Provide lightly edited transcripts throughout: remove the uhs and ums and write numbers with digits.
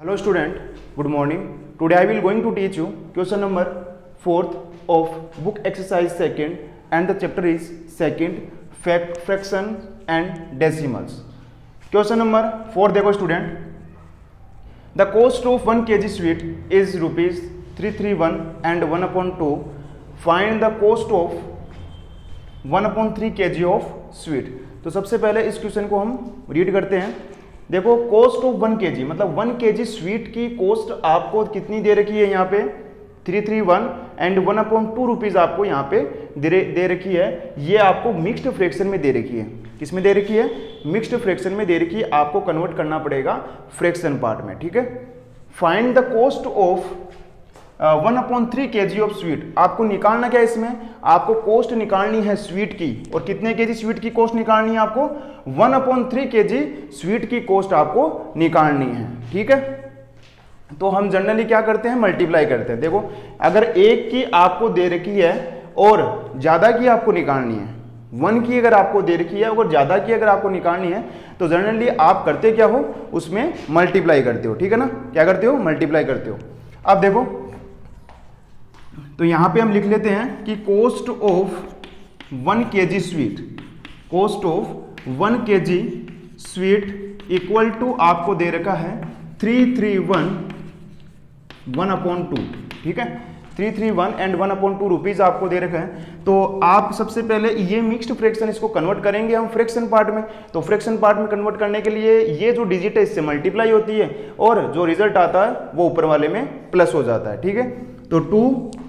Hello student, good morning. Today I will going to teach you question number 4th of book exercise 2nd and the chapter is 2nd fraction and decimals. Question number 4 देखो student. The cost of 1 kg sweet is rupees 331 and 1/2. Find the cost of 1/3 kg of sweet. तो सबसे पहले इस question को हम read करते हैं. देखो कॉस्ट ऑफ 1 kg मतलब 1 kg स्वीट की कॉस्ट आपको कितनी दे रखी है यहाँ पे 331 एंड 1/2 रुपीज़ आपको यहाँ पे दे रखी है. ये आपको मिक्स्ड फ्रैक्शन में दे रखी है. किस में दे रखी है? मिक्स्ड फ्रैक्शन में दे रखी है. आपको कन्वर्ट करना पड़ेगा फ्रैक्शन पार्ट में. ठीक है. Find the cost of 1/3 kg of sweet. आपको निकालना क्या है इसमें? आपको कॉस्ट निकालनी है स्वीट की. और कितने केजी स्वीट की कॉस्ट निकालनी है आपको? 1/3 kg स्वीट की कॉस्ट आपको निकालनी है. ठीक है. तो हम जनरली क्या करते हैं? मल्टीप्लाई करते हैं. देखो अगर एक की आपको दे रखी है और ज्यादा की आपको निकालनी है, 1 की अगर आपको दे रखी है और ज्यादा की अगर आपको निकालनी है तो जनरली आप करते क्या हो? उसमें मल्टीप्लाई करते हो. ठीक है ना. क्या करते हो? मल्टीप्लाई करते हो. अब देखो तो यहां पे हम लिख लेते हैं कि cost of 1 kg sweet, cost of 1 kg sweet equal to आपको दे रखा है 331 1/2. ठीक है. 331 एंड 1/2 रुपीज आपको दे रखा है. तो आप सबसे पहले ये मिक्स्ड फ्रैक्शन इसको कन्वर्ट करेंगे हम फ्रैक्शन पार्ट में. तो फ्रैक्शन पार्ट में कन्वर्ट करने के लिए ये जो डिजिट है इससे मल्टीप्लाई होती है और जो रिजल्ट आता है वो ऊपर वाले में प्लस हो जाता है. ठीक है. तो 2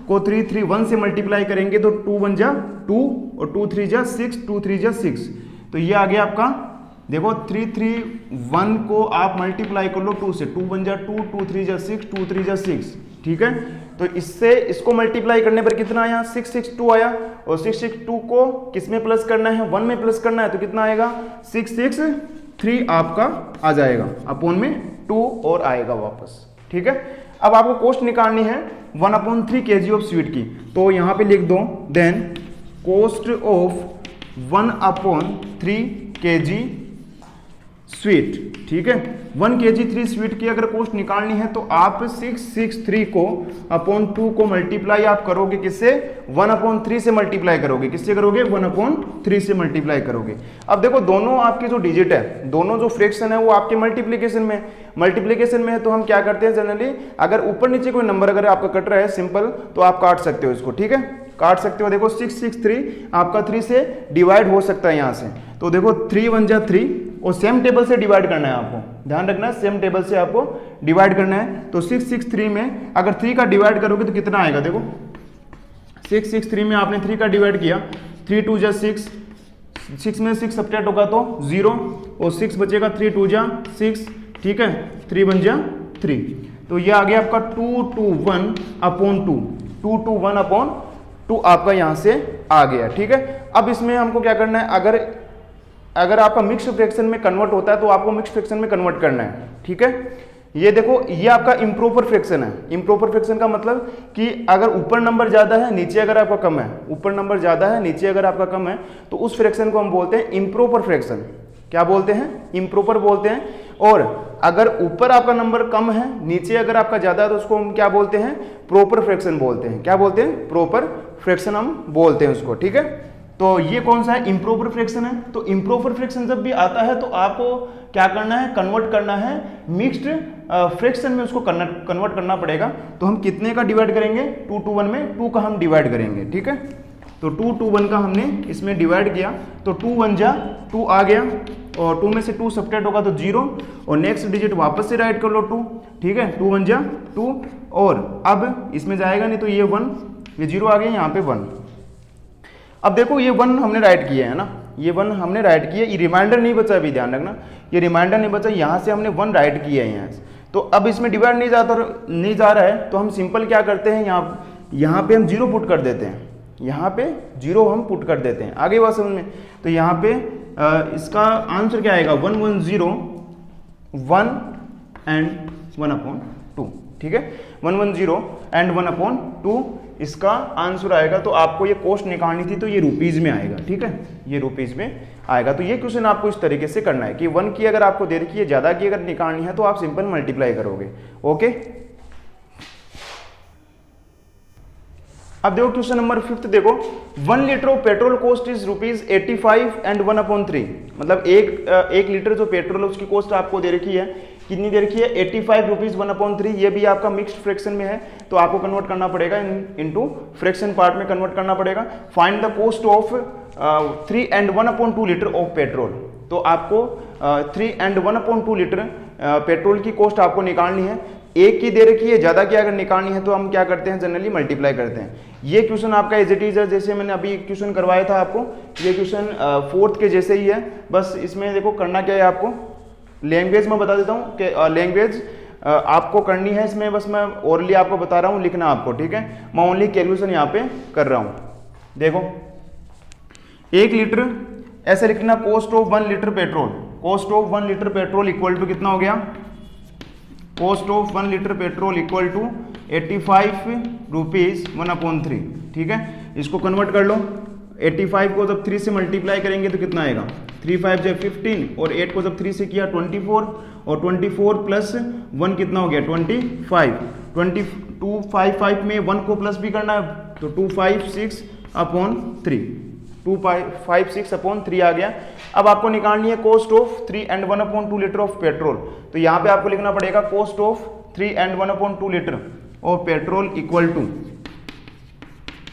को 331 से मल्टीप्लाई करेंगे तो 2 1 जा 2 और 2 3 जा 6, 2 3 जा 6. तो ये आ गया आपका. देखो 331 को आप मल्टीप्लाई कर लो 2 से. 2 1 जा 2, 2 3 जा 6, 2 3 जा 6. ठीक है. तो इससे इसको मल्टीप्लाई करने पर कितना आया? 662 आया. और 662 को किस में प्लस करना है? 1 में प्लस करना है. तो कितना आएगा? 663 आपका आ जाएगा. अपोन में 2 और आएगा वापस. ठीक है. अब आपको कॉस्ट निकालनी है 1/3 kg ऑफ स्वीट की. तो यहां पे लिख दो then cost of 1/3 kg sweet. ठीक है. 1 kg 3 स्वीट की अगर कॉस्ट निकालनी है तो आप 663 को अपॉन 2 को मल्टीप्लाई आप करोगे किससे? 1/3 से मल्टीप्लाई करोगे. किससे करोगे? 1/3 से मल्टीप्लाई करोगे. अब देखो दोनों आपके जो डिजिट है, दोनों जो फ्रैक्शन है वो आपके मल्टीप्लीकेशन में है. तो हम क्या करते हैं जनरली, अगर ऊपर नीचे कोई नंबर अगर आपका कट रहा है सिंपल तो आप काट सकते हो इसको. ठीक है. काट सकते हो. देखो 663 आपका 3 से डिवाइड हो सकता है यहां से. तो देखो 3 1 जा 3 और सेम टेबल से डिवाइड करना है आपको. ध्यान रखना सेम टेबल से आपको डिवाइड करना है. तो 663 में अगर 3 का डिवाइड करोगे तो कितना आएगा? देखो 663 में आपने 3 का डिवाइड किया. 3 2 जा 6, 6 में 6 सब्ट्रैक्ट होगा तो 0 और 6 बचेगा. 3 2 जा 6. ठीक है. 3 1 जा 3. तो ये आ गया आपका 221/2. 221/2 आपका यहां से आ गया. ठीक है. अब इसमें हमको क्या करना है? अगर आपका मिक्स फ्रैक्शन में कन्वर्ट होता है तो आपको मिक्स फ्रैक्शन में कन्वर्ट करना है. ठीक है. ये देखो ये आपका इम्प्रॉपर फ्रैक्शन है. इम्प्रॉपर फ्रैक्शन का मतलब कि अगर ऊपर नंबर ज्यादा है नीचे अगर आपका कम है, ऊपर नंबर ज्यादा है नीचे अगर आपका कम है तो उस फ्रैक्शन को हम बोलते हैं इम्प्रॉपर फ्रैक्शन. क्या बोलते हैं? इम्प्रॉपर बोलते हैं. और अगर ऊपर आपका नंबर कम है नीचे अगर आपका ज्यादा है तो उसको हम क्या बोलते हैं? प्रॉपर फ्रैक्शन बोलते हैं. क्या बोलते हैं? प्रॉपर फ्रैक्शन हम बोलते हैं उसको. ठीक है. तो ये कौन सा है? इम्प्रॉपर फ्रैक्शन है. तो इम्प्रॉपर फ्रैक्शन जब भी आता है तो आपको क्या करना है? कन्वर्ट करना है मिक्स्ड फ्रैक्शन में. उसको कन्वर्ट करना पड़ेगा. तो हम कितने का डिवाइड करेंगे? 2 2 1 में 2 का हम डिवाइड करेंगे. ठीक है. तो 2 2 1 का हमने इसमें डिवाइड किया तो 2 1 जा 2 आ गया और 2 में से 2 सब्ट्रैक्ट होगा तो 0 और नेक्स्ट डिजिट वापस से राइट कर लो 2. ठीक है. 2 1 जा 2 और अब इसमें जाएगा नहीं तो ये 1, ये 0 आ गया यहाँ पे 1. अब देखो ये 1 हमने राइट किया है ना, ये 1 हमने राइट किया. ये रिमाइंडर नहीं बचा. अभी ध्यान रखना ये रिमाइंडर नहीं बचा. यहाँ से हमने 1 राइट किया है यहाँ से. तो अब इसमें डिवाइड नहीं जा रहा है तो हम सिंपल क्या करते हैं? यहाँ पे हम 0 पुट कर देते हैं. यहाँ पे 0 हम पुट कर देते हैं. आगे बात समझ में. तो यहाँ पे इसका आंसर क्या आएगा? 1 1 0 1 एंड 1/3. 2, ठीक है, 110 एंड 1/2 इसका आंसर आएगा। तो आपको ये कॉस्ट निकालनी थी तो ये रुपीज़ में आएगा, ठीक है, ये रुपीज़ में आएगा। तो ये क्वेश्चन आपको इस तरीके से करना है कि 1 की अगर आपको दे रखी है, ज़्यादा की अगर निकालनी है तो आप सिंपल मल्टीप्लाई करोगे। ओके, अब देखो क्वेश्चन नंबर 5 देखो, 1 litre of petrol cost is ₹85 and 1/3, मतलब एक लीटर जो पेट्रोल है उसकी कॉस्ट आपको दे रखी है, कितनी दे रखी है, 85 रुपीज 1/3। ये भी आपका मिक्स्ड फ्रैक्शन में है तो आपको कन्वर्ट करना पड़ेगा इनटू फ्रैक्शन पार्ट में कन्वर्ट करना पड़ेगा। Find the cost of 3 and 1/2 litre of petrol. तो आपको 3 and 1/2 लीटर पेट्रोल की कॉस्ट आपको निकालनी है। एक की दे रखी है, ज्यादा की अगर निकालनी है तो हम क्या करते हैं, जनरली मल्टीप्लाई करते हैं। ये क्वेश्चन आपका एज इट इज है, जैसे मैंने अभी क्वेश्चन करवाया था आपको, ये क्वेश्चन 4th के जैसे ही है। बस इसमें देखो करना क्या है, आपको लैंग्वेज में बता देता हूँ कि लैंग्वेज आपको करनी है इसमें, बस मैं ओरली आपको बता रहा हूँ, लिखना आपको, ठीक है। मैं ओनली कैलकुलेशन यहाँ पे कर रहा हूँ। देखो 1 लीटर ऐसे लिखना, cost of 1 litre petrol, cost of 1 litre petrol equal to कितना हो गया, cost of 1 litre petrol equal to 85 rupees 1/3, ठीक है। इसको कन्वर्ट कर लो, 85 को जब 3 से मल्टीप्लाई करेंगे तो कितना आएगा, 3 5 जब 15 और 8 को जब 3 से किया 24 और 24 प्लस 1 कितना हो गया 25, 255 में 1 को प्लस भी करना है तो 256/3, 256/3 आ गया। अब आपको निकालनी है cost of 3 and 1/2 litre of petrol. तो यहाँ पे आपको लिखना पड़ेगा cost of 3 and 1/2 litre of petrol equal to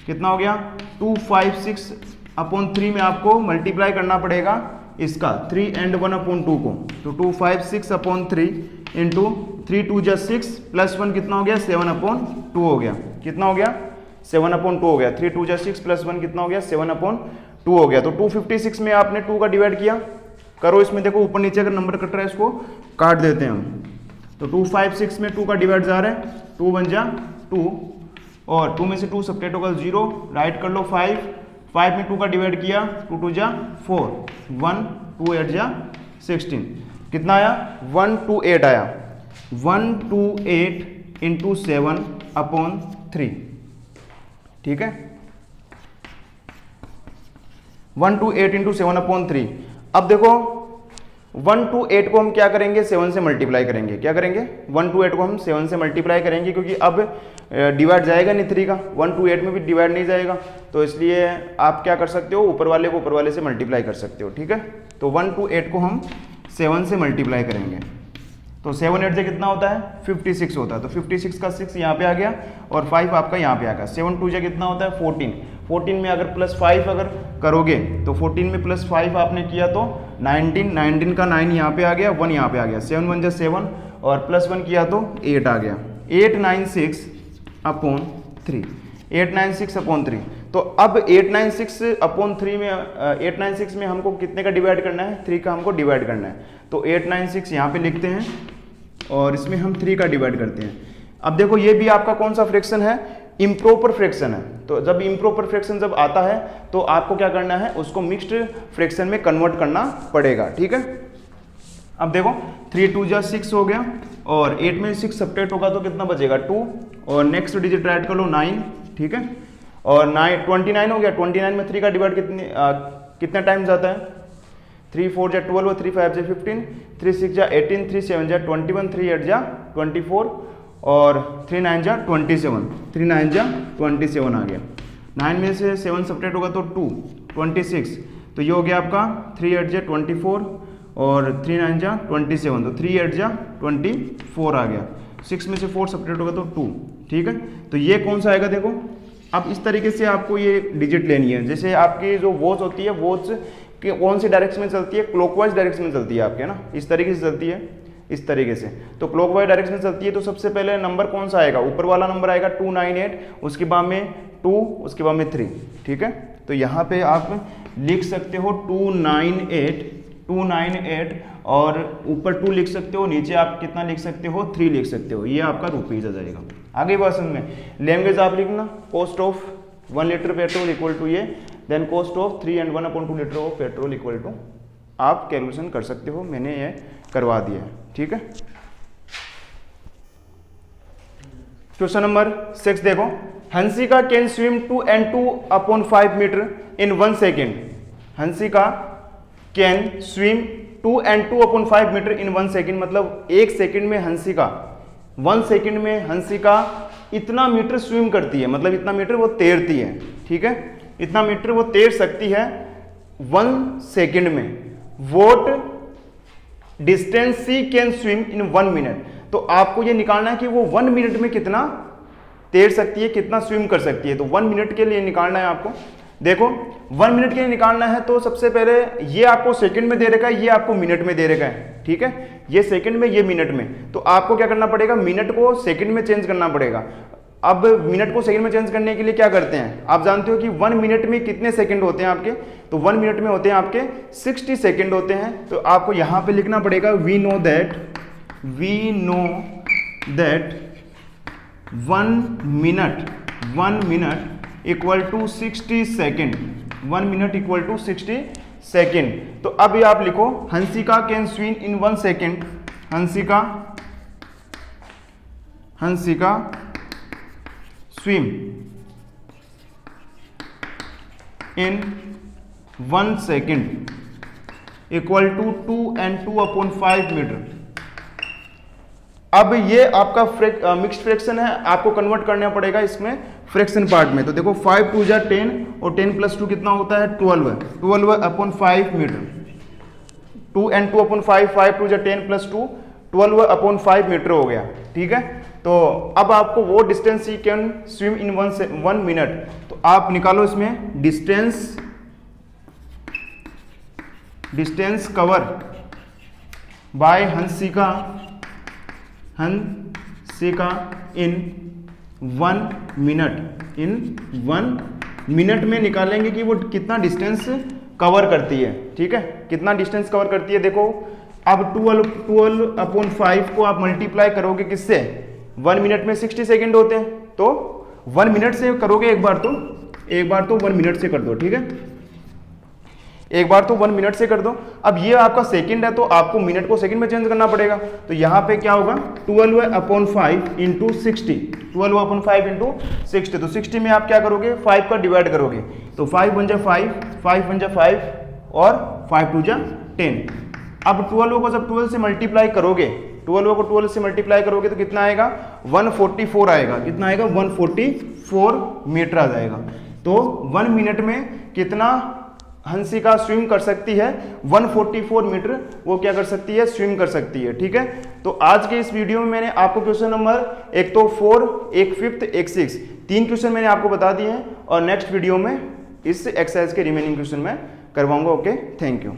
कितना हो गया, 256/3 में आपको मल्टीप्लाई करना पड़ेगा इसका 3 and 1/2 को। तो 256/3 इंटू 3 2 जा 6 प्लस 1 कितना हो गया, 7/2 हो गया। कितना हो गया, 7/2 हो गया। 3 2 जा 6 प्लस 1 कितना हो गया, 7/2 हो गया। तो 256 में आपने 2 का डिवाइड किया, करो इसमें देखो ऊपर नीचे अगर नंबर कट रहा है इसको काट देते हैं हम। तो 256 में 2 का डिवाइड जा रहा है, 2 1 जा 2 और 2 में से 2 सब्ट्रैक्ट होगा 0, राइट कर लो 5 में 2 का डिवाइड किया, 2 2 जा 4, 1 2 8 जा 16, कितना आया 128 आया, 128 इंटू 7/3, ठीक है, 128 इंटू 7/3। अब देखो 128 को हम क्या करेंगे, 7 से मल्टीप्लाई करेंगे। क्या करेंगे, 128 को हम 7 से मल्टीप्लाई करेंगे क्योंकि अब डिवाइड जाएगा नहीं 3 का, 128 में भी डिवाइड नहीं जाएगा, तो इसलिए आप क्या कर सकते हो, ऊपर वाले को ऊपर वाले से मल्टीप्लाई कर सकते हो, ठीक है। तो 128 को हम 7 से मल्टीप्लाई करेंगे तो 7 8 से कितना होता है, 56 होता है। तो 56 का 6 यहाँ पे आ गया और 5 आपका यहाँ पे आ गया। 7 2 से कितना होता है, 14 में अगर प्लस 5 अगर करोगे तो 14 में प्लस 5 आपने किया तो 19 का 9 यहाँ पे आ गया, 1 यहाँ पे आ गया, 7 1 जा 7 और प्लस 1 किया तो 8 आ गया, 896/3, 896/3। तो अब 896/3 में 896 में हमको कितने का डिवाइड करना है, 3 का हमको डिवाइड करना है। तो 896 यहाँ पे लिखते हैं और इसमें हम 3 का डिवाइड करते हैं। अब देखो ये भी आपका कौन सा फ्रैक्शन है, इम्प्रॉपर फ्रैक्शन है। तो जब इम्प्रॉपर फ्रैक्शन जब आता है तो आपको क्या करना है, उसको मिक्स्ड फ्रैक्शन में कन्वर्ट करना पड़ेगा, ठीक है। अब देखो 3 2 जा 6 हो गया और 8 में 6 सब्ट्रैक्ट होगा तो कितना बचेगा 2 और नेक्स्ट डिजिट ऐड कर लो 9, ठीक है, और 29 हो गया। 29 में 3 का डिवाइड कितने टाइम जाता है, 3 4 जा 12 और 3 5 जा 15, 3 6 जा 18, 3 7 जा 21, 3 8 जा 24 और 3 9 जा 27, 3 9 जा 27 आ गया। 9 में से 7 सब्ट्रैक्ट होगा तो 2 26, तो ये हो गया आपका 3 8 जा 24 और 3 9 जा 27, तो 3 8 जा 24 आ गया। 6 में से 4 सब्ट्रैक्ट होगा तो 2, ठीक है। तो ये कौन सा आएगा, देखो अब इस तरीके से आपको ये डिजिट लेनी है। जैसे आपकी जो वॉच होती है, वॉच कि कौन सी डायरेक्शन में चलती है, क्लॉकवाइज डायरेक्शन में चलती है आपके ना, इस तरीके से चलती है, इस तरीके से। तो क्लॉकवाइज डायरेक्शन में चलती है तो सबसे पहले नंबर कौन सा आएगा, ऊपर वाला नंबर आएगा 298, उसके बाद में 2, उसके बाद में 3, ठीक है। तो यहाँ पे आप लिख सकते हो 298 और ऊपर 2 लिख सकते हो, नीचे आप कितना लिख सकते हो 3 लिख सकते हो, ये आपका रुपीज आ जाएगा। आगे बात समझ में, लैंग्वेज आप लिखना cost of 1 litre petrol equal to ये, then cost of 3 and 1/2 litre of petrol equal to, आप कैलकुलेशन कर सकते हो, मैंने ये करवा दिया है, ठीक है। क्वेश्चन नंबर 6 देखो, Hansika can swim 2 and 2/5 metre in 1 second. Hansika can swim 2 and 2/5 metre in 1 second, मतलब 1 सेकेंड में हंसिका 1 सेकेंड में हंसिका इतना मीटर स्विम करती है, मतलब इतना मीटर वो तैरती है, ठीक है, इतना मीटर वो तैर सकती है 1 सेकेंड में। What distance she can swim in 1 minute. तो आपको ये निकालना है कि वो 1 मिनट में कितना तैर सकती है, कितना स्विम कर सकती है। तो 1 मिनट के लिए निकालना है आपको। देखो 1 मिनट के लिए निकालना है तो सबसे पहले ये आपको सेकंड में दे रखा है, ये आपको मिनट में दे रखा है, ठीक है, ये सेकंड में, ये मिनट में। तो आपको क्या करना पड़ेगा, मिनट को सेकंड में चेंज करना पड़ेगा। अब मिनट को सेकंड में चेंज करने के लिए क्या करते हैं, आप जानते हो कि 1 मिनट में कितने सेकंड होते हैं आपके, तो 1 मिनट में होते हैं आपके 60 सेकंड होते हैं। तो आपको यहां पे लिखना पड़ेगा we know that 1 minute equal to 60 second, 1 minute equal to 60 second. तो अब ये आप लिखो, Hansika can swim in 1 second, Hansika swim in 1 second equal to 2 and 2/5 metre. अब ये आपका मिक्स्ड फ्रैक्शन है, आपको कन्वर्ट करना पड़ेगा इसमें फ्रैक्शन पार्ट में। तो देखो 5 2 जा 10 और 10 + 2 कितना होता है 12/5 मीटर। 2 and 2/5, 5 2 जा 10 + 2 12/5 मीटर हो गया, ठीक है। तो अब आपको वो distance he can swim in 1 minute. तो आप निकालो इसमें distance cover by Hansika in 1 minute में निकालेंगे कि वो कितना डिस्टेंस कवर करती है, ठीक है, कितना डिस्टेंस कवर करती है। देखो अब 12/5 को आप मल्टीप्लाई करोगे किससे, 1 मिनट में 60 सेकेंड होते हैं, तो 1 मिनट से करोगे, एक बार तो 1 मिनट से कर दो, ठीक है, एक बार तो 1 मिनट से कर दो। अब ये आपका सेकंड है तो आपको मिनट को सेकंड में चेंज करना पड़ेगा। तो यहाँ पे क्या होगा 12/5 इंटू 60, 12/5 इंटू 60। तो 60 में आप क्या करोगे, 5 का डिवाइड करोगे, तो 5 बन जा 5, 5 बन जा 5 और 5 2 जा 10। अब 12 को जब 12 से मल्टीप्लाई करोगे, 12 को 12 से मल्टीप्लाई करोगे तो कितना आएगा 144 आएगा, कितना आएगा 144 मीटर आ जाएगा। तो 1 मिनट में कितना हंसिका स्विम कर सकती है, 144 मीटर वो क्या कर सकती है, स्विम कर सकती है, ठीक है। तो आज के इस वीडियो में मैंने आपको क्वेश्चन नंबर एक तो 4, एक 5th, एक 6, 3 क्वेश्चन मैंने आपको बता दिए हैं और नेक्स्ट वीडियो में इस एक्सरसाइज के रिमेनिंग क्वेश्चन मैं करवाऊंगा। Okay, thank you.